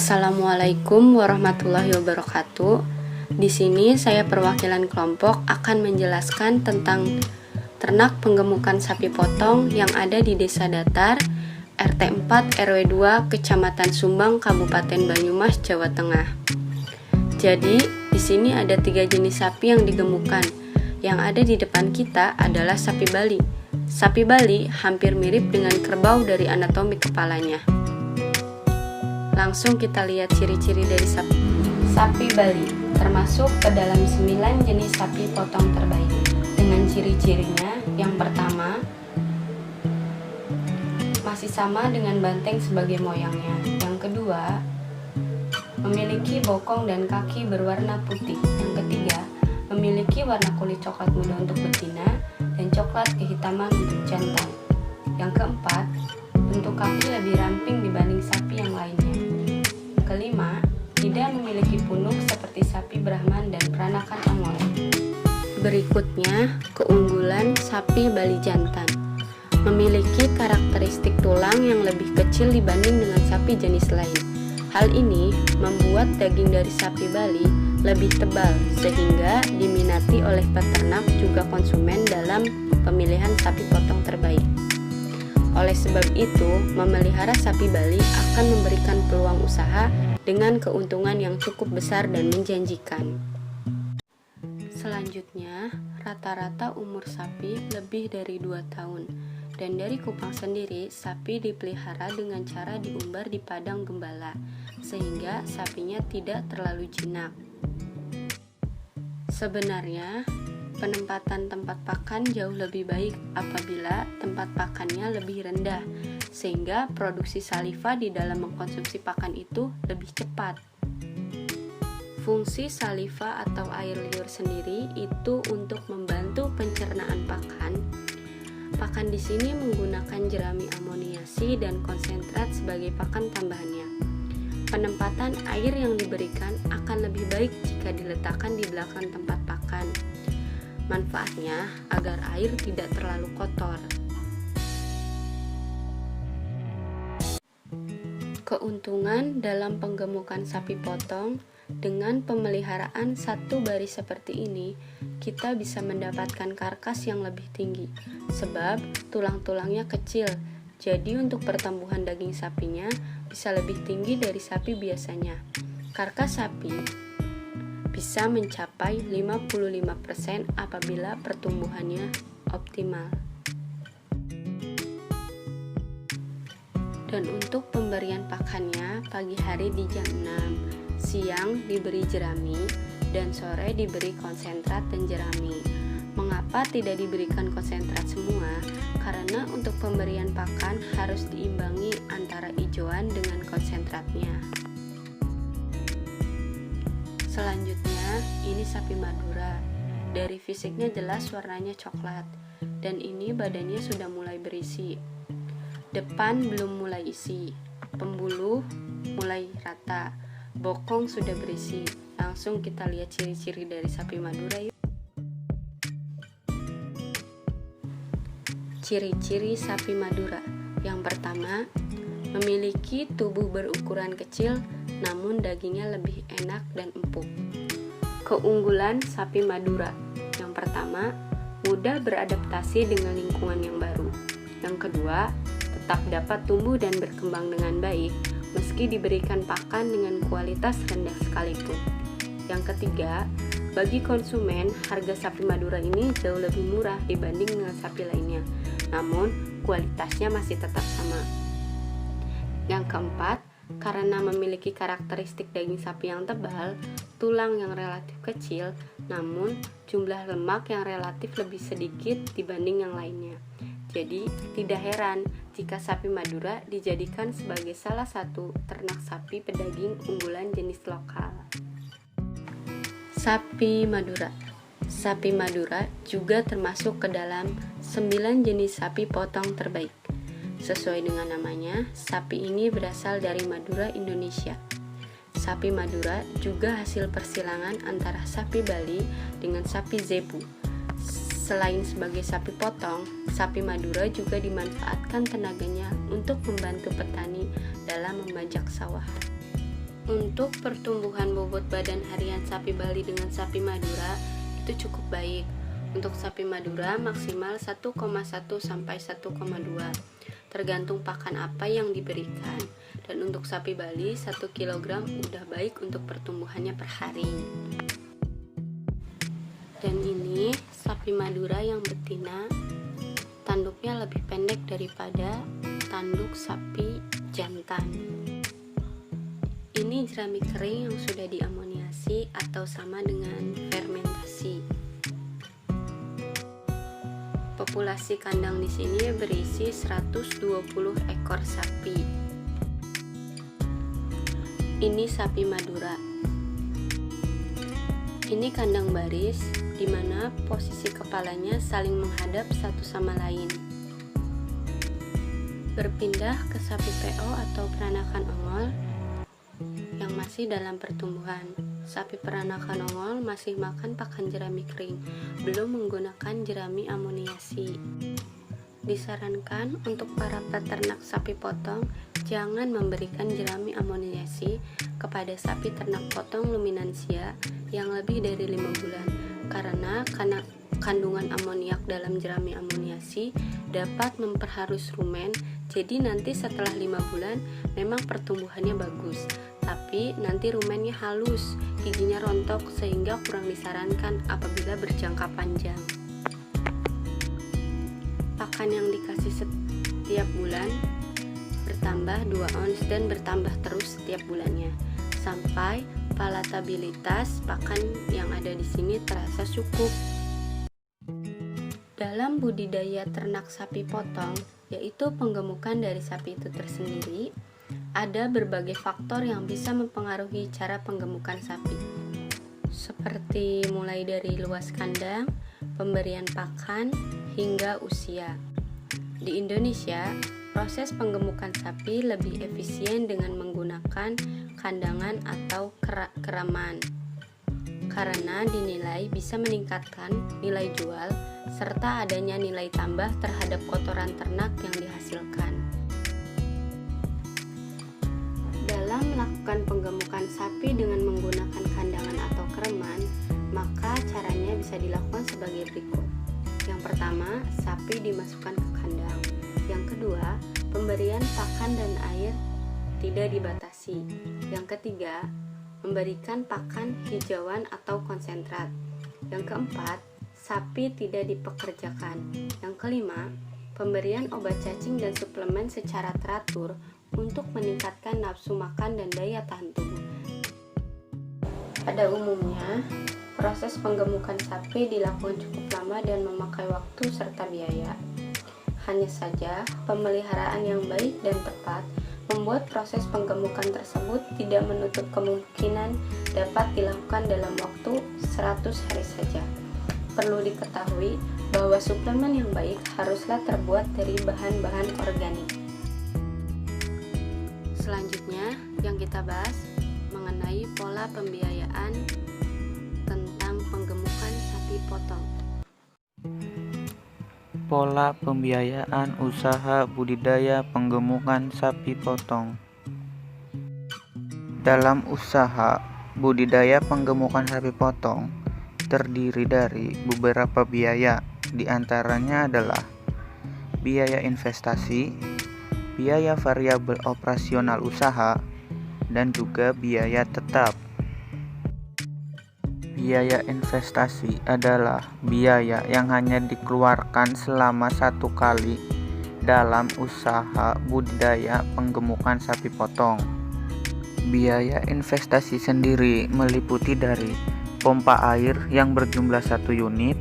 Assalamualaikum warahmatullahi wabarakatuh. Di sini saya perwakilan kelompok akan menjelaskan tentang ternak penggemukan sapi potong yang ada di Desa Datar, RT 4 RW 2, Kecamatan Sumbang, Kabupaten Banyumas, Jawa Tengah. Jadi, di sini ada 3 jenis sapi yang digemukan. Yang ada di depan kita adalah sapi Bali. Sapi Bali hampir mirip dengan kerbau dari anatomi kepalanya. Langsung kita lihat ciri-ciri dari sapi Bali, termasuk ke dalam 9 jenis sapi potong terbaik. Dengan ciri-cirinya, yang pertama, masih sama dengan banteng sebagai moyangnya. Yang kedua, memiliki bokong dan kaki berwarna putih. Yang ketiga, memiliki warna kulit coklat muda untuk betina dan coklat kehitaman untuk jantan. Yang keempat, bentuk kaki lebih ramping dibanding sapi yang lainnya. Kelima, tidak memiliki punuk seperti sapi Brahman dan peranakan Ongol. Berikutnya, keunggulan sapi Bali jantan. Memiliki karakteristik tulang yang lebih kecil dibanding dengan sapi jenis lain. Hal ini membuat daging dari sapi Bali lebih tebal sehingga diminati oleh peternak juga konsumen dalam pemilihan sapi potong terbaik. Oleh sebab itu, memelihara sapi Bali akan memberikan peluang usaha dengan keuntungan yang cukup besar dan menjanjikan. Selanjutnya, rata-rata umur sapi lebih dari 2 tahun. Dan dari Kupang sendiri, sapi dipelihara dengan cara diumbar di padang gembala, sehingga sapinya tidak terlalu jinak. Sebenarnya, penempatan tempat pakan jauh lebih baik apabila tempat pakannya lebih rendah, sehingga produksi saliva di dalam mengkonsumsi pakan itu lebih cepat. Fungsi saliva atau air liur sendiri itu untuk membantu pencernaan pakan. Pakan di sini menggunakan jerami amoniasi dan konsentrat sebagai pakan tambahannya. Penempatan air yang diberikan akan lebih baik jika diletakkan di belakang tempat pakan. Manfaatnya agar air tidak terlalu kotor. Keuntungan dalam penggemukan sapi potong. Dengan pemeliharaan satu baris seperti ini, kita bisa mendapatkan karkas yang lebih tinggi, sebab tulang-tulangnya kecil. Jadi untuk pertumbuhan daging sapinya bisa lebih tinggi dari sapi biasanya. Karkas sapi bisa mencapai 55% apabila pertumbuhannya optimal. Dan untuk pemberian pakannya pagi hari di jam 6, siang diberi jerami, dan sore diberi konsentrat dan jerami. Mengapa tidak diberikan konsentrat semua? Karena untuk pemberian pakan harus diimbangi antara hijauan dengan konsentratnya. Selanjutnya, ini sapi Madura. Dari fisiknya jelas warnanya coklat, dan ini badannya sudah mulai berisi. Depan belum mulai isi, pembuluh mulai rata, bokong sudah berisi. Langsung kita lihat ciri-ciri dari sapi Madura yuk. Ciri-ciri sapi Madura. Yang pertama, memiliki tubuh berukuran kecil namun dagingnya lebih enak dan empuk. Keunggulan sapi Madura. Yang pertama, mudah beradaptasi dengan lingkungan yang baru. Yang kedua, tetap dapat tumbuh dan berkembang dengan baik meski diberikan pakan dengan kualitas rendah sekalipun. Yang ketiga, bagi konsumen, harga sapi Madura ini jauh lebih murah dibanding dengan sapi lainnya, namun kualitasnya masih tetap sama. Yang keempat, karena memiliki karakteristik daging sapi yang tebal, tulang yang relatif kecil, namun jumlah lemak yang relatif lebih sedikit dibanding yang lainnya. Jadi, tidak heran jika sapi Madura dijadikan sebagai salah satu ternak sapi pedaging unggulan jenis lokal. Sapi Madura. Sapi Madura juga termasuk ke dalam 9 jenis sapi potong terbaik. Sesuai dengan namanya, sapi ini berasal dari Madura, Indonesia. Sapi Madura juga hasil persilangan antara sapi Bali dengan sapi Zebu. Selain sebagai sapi potong, sapi Madura juga dimanfaatkan tenaganya untuk membantu petani dalam membajak sawah. Untuk pertumbuhan bobot badan harian sapi Bali dengan sapi Madura itu cukup baik. Untuk sapi Madura maksimal 1,1 sampai 1,2 tergantung pakan apa yang diberikan. Dan untuk sapi Bali 1 kg udah baik untuk pertumbuhannya per hari. Dan ini sapi Madura yang betina, tanduknya lebih pendek daripada tanduk sapi jantan. Ini jerami kering yang sudah diamoniasi atau sama dengan fermentasi. Populasi kandang di sini berisi 120 ekor sapi. Ini sapi Madura. Ini kandang baris di mana posisi kepalanya saling menghadap satu sama lain. Berpindah ke sapi PO atau peranakan ongol yang masih dalam pertumbuhan. Sapi peranakan ongol masih makan pakan jerami kering, belum menggunakan jerami amoniasi. Disarankan untuk para peternak sapi potong jangan memberikan jerami amoniasi kepada sapi ternak potong luminansia yang lebih dari 5 bulan karena kandungan amoniak dalam jerami amoniasi dapat memperhalus rumen. Jadi nanti setelah 5 bulan memang pertumbuhannya bagus, tapi nanti rumennya halus, giginya rontok sehingga kurang disarankan apabila berjangka panjang. Pakan yang dikasih setiap bulan bertambah 2 ons dan bertambah terus setiap bulannya sampai palatabilitas pakan yang ada di sini terasa cukup. Dalam budidaya ternak sapi potong, yaitu penggemukan dari sapi itu tersendiri, ada berbagai faktor yang bisa mempengaruhi cara penggemukan sapi, seperti mulai dari luas kandang, pemberian pakan, hingga usia. Di Indonesia, proses penggemukan sapi lebih efisien dengan menggunakan kandangan atau keraman, karena dinilai bisa meningkatkan nilai jual serta adanya nilai tambah terhadap kotoran ternak yang dihasilkan. Dalam melakukan penggemukan sapi dengan menggunakan kandangan atau kereman, maka caranya bisa dilakukan sebagai berikut. Yang pertama, sapi dimasukkan ke kandang. Yang kedua, pemberian pakan dan air tidak dibatasi. Yang ketiga, memberikan pakan hijauan atau konsentrat. Yang keempat, sapi tidak dipekerjakan. Yang kelima, pemberian obat cacing dan suplemen secara teratur untuk meningkatkan nafsu makan dan daya tahan tubuh. Pada umumnya, proses penggemukan sapi dilakukan cukup lama dan memakai waktu serta biaya. Hanya saja, pemeliharaan yang baik dan tepat membuat proses penggemukan tersebut tidak menutup kemungkinan dapat dilakukan dalam waktu 100 hari saja. Perlu diketahui bahwa suplemen yang baik haruslah terbuat dari bahan-bahan organik. Selanjutnya, yang kita bahas mengenai pola pembiayaan tentang penggemukan sapi potong. Pola pembiayaan usaha budidaya penggemukan sapi potong. Dalam usaha budidaya penggemukan sapi potong terdiri dari beberapa biaya, diantaranya adalah biaya investasi, biaya variabel operasional usaha, dan juga biaya tetap. Biaya investasi adalah biaya yang hanya dikeluarkan selama 1 kali dalam usaha budidaya penggemukan sapi potong. Biaya investasi sendiri meliputi dari pompa air yang berjumlah 1 unit,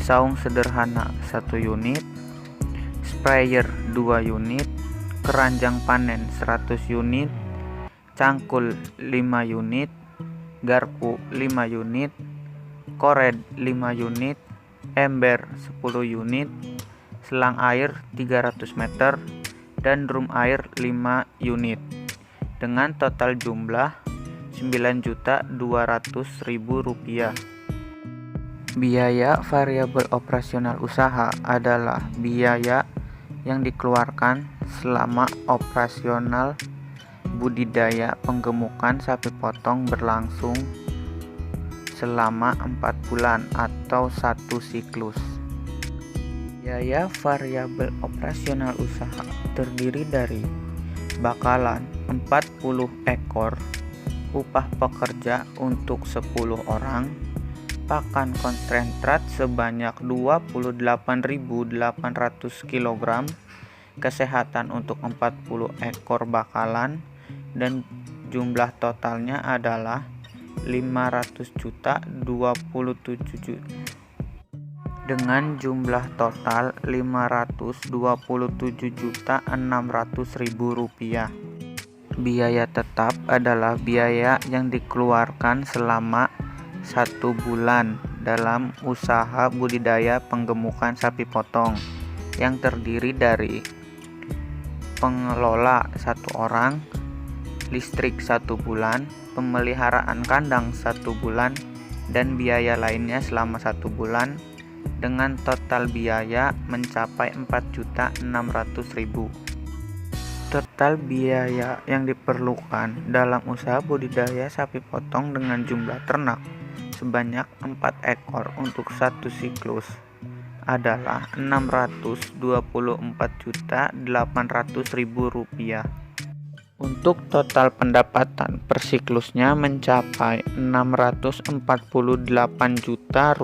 saung sederhana 1 unit, sprayer 2 unit, keranjang panen 100 unit, cangkul 5 unit, garpu 5 unit, kored 5 unit, ember 10 unit, selang air 300 meter, dan drum air 5 unit dengan total jumlah Rp9.200.000. Biaya variabel operasional usaha adalah biaya yang dikeluarkan selama operasional budidaya penggemukan sapi potong berlangsung selama 4 bulan atau 1 siklus. Biaya variabel operasional usaha terdiri dari bakalan 40 ekor, upah pekerja untuk 10 orang, pakan konsentrat sebanyak 28.800 kg, kesehatan untuk 40 ekor bakalan, dan jumlah totalnya adalah 500.027 dengan jumlah total Rp527.600.000. Biaya tetap adalah biaya yang dikeluarkan selama 1 bulan dalam usaha budidaya penggemukan sapi potong yang terdiri dari pengelola 1 orang, listrik 1 bulan, pemeliharaan kandang 1 bulan, dan biaya lainnya selama 1 bulan dengan total biaya mencapai Rp4.600.000. Total biaya yang diperlukan dalam usaha budidaya sapi potong dengan jumlah ternak sebanyak 4 ekor untuk 1 siklus adalah Rp624.800.000. Untuk total pendapatan per siklusnya mencapai Rp648 juta.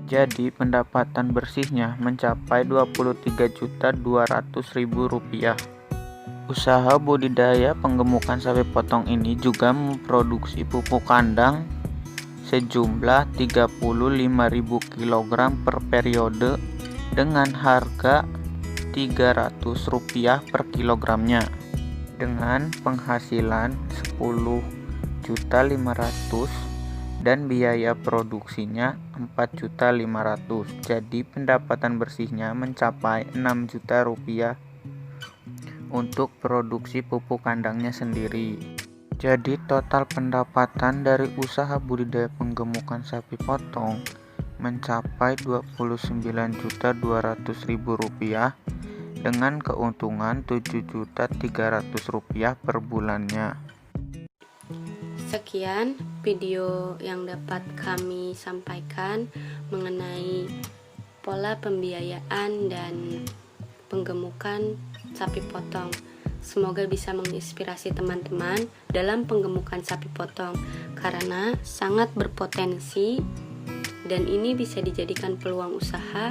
Jadi pendapatan bersihnya mencapai Rp23.200.000. Usaha budidaya penggemukan sapi potong ini juga memproduksi pupuk kandang sejumlah 35.000 kg per periode dengan harga Rp300 per kilogramnya, dengan penghasilan 10.500.000 dan biaya produksinya 4.500.000. Jadi pendapatan bersihnya mencapai Rp6 juta untuk produksi pupuk kandangnya sendiri. Jadi total pendapatan dari usaha budidaya penggemukan sapi potong mencapai Rp29.200.000 dengan keuntungan Rp7.300.000 per bulannya. Sekian video yang dapat kami sampaikan mengenai pola pembiayaan dan penggemukan sapi potong. Semoga bisa menginspirasi teman-teman dalam penggemukan sapi potong karena sangat berpotensi dan ini bisa dijadikan peluang usaha.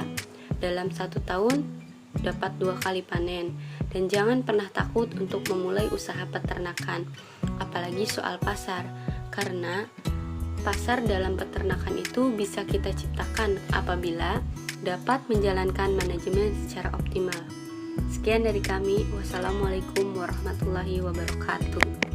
Dalam 1 tahun dapat 2 kali panen. Dan jangan pernah takut untuk memulai usaha peternakan, apalagi soal pasar, karena pasar dalam peternakan itu bisa kita ciptakan apabila dapat menjalankan manajemen secara optimal. Sekian dari kami. Wassalamualaikum warahmatullahi wabarakatuh.